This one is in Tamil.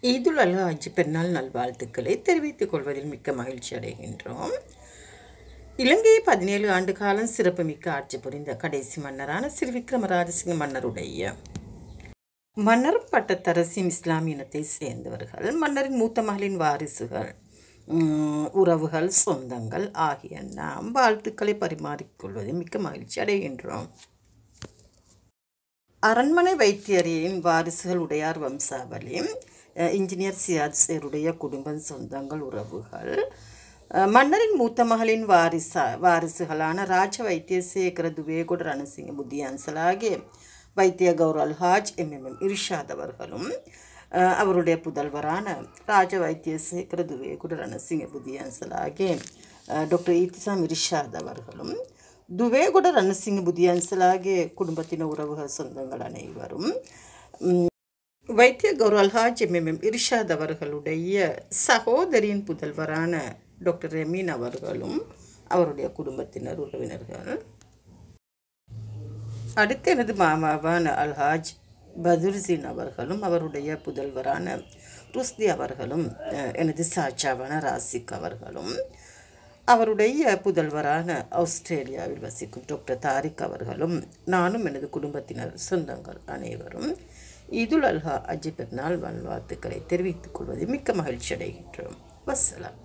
ஈதுல் அல்ஹாஜ் பெருநாள் நல்வாழ்த்துக்களை தெரிவித்துக் கொள்வதில் மிக்க மகிழ்ச்சி அடைகின்றோம். இலங்கையை 17 ஆண்டு காலம் சிறப்புமிக்க ஆட்சி புரிந்த கடைசி மன்னரான ஸ்ரீ விக்ரம ராஜசிங்க மன்னருடைய மன்னர் பட்டத்தரசின் இஸ்லாமிய இனத்தை சேர்ந்தவர்கள், மன்னரின் மூத்த மகளின் வாரிசுகள், உறவுகள், சொந்தங்கள் ஆகிய நாம் வாழ்த்துக்களை பரிமாறிக்கொள்வதில் மிக்க மகிழ்ச்சி அடைகின்றோம். அரண்மனை வைத்தியரின் வாரிசுகள் உடையார் வம்சாவளி, இன்ஜினியர் சியாத் சேருடைய குடும்பம், சொந்தங்கள், உறவுகள், மன்னரின் மூத்த மகளின் வாரிசுகளான ராஜ வைத்திய சேகர துவேகுட ரணசிங்க புத்தியான்சல் ஆகிய வைத்திய கௌர் அல்ஹாஜ் எம்எம்எம் இர்ஷாத் அவர்களும், அவருடைய புதல்வரான ராஜ வைத்திய சேகர துவேகுட ரணசிங்க புத்தியான்சல் ஆகிய டாக்டர் இத்திசாம் இர்ஷாத் அவர்களும், துவேகுட ரணசிங்க புத்தியான்சல் ஆகிய குடும்பத்தின உறவுகள், சொந்தங்கள் அனைவரும், வைத்திய கௌர் அல்ஹாஜ் எம்எம்எம் இர்ஷாத் அவர்களுடைய சகோதரியின் புதல்வரான டாக்டர் ரெமீன் அவர்களும், அவருடைய குடும்பத்தினர், உறவினர்கள். அடுத்து எனது மாமாவான அல்ஹாஜ் பதுர்சின் அவர்களும், அவருடைய புதல்வரான ருஸ்தி அவர்களும், எனது சாச்சாவான ராசிக் அவர்களும், அவருடைய புதல்வரான ஆஸ்திரேலியாவில் வசிக்கும் டாக்டர் தாரிக் அவர்களும், நானும் எனது குடும்பத்தினர், சொந்தங்கள் அனைவரும் ஈதுல் அல்ஹாஜ் பெருநாள் நல்வாழ்த்துக்களை தெரிவித்துக் கொள்வதில் மிக்க மகிழ்ச்சி அடைகின்றோம். வஸ்ஸலாம்.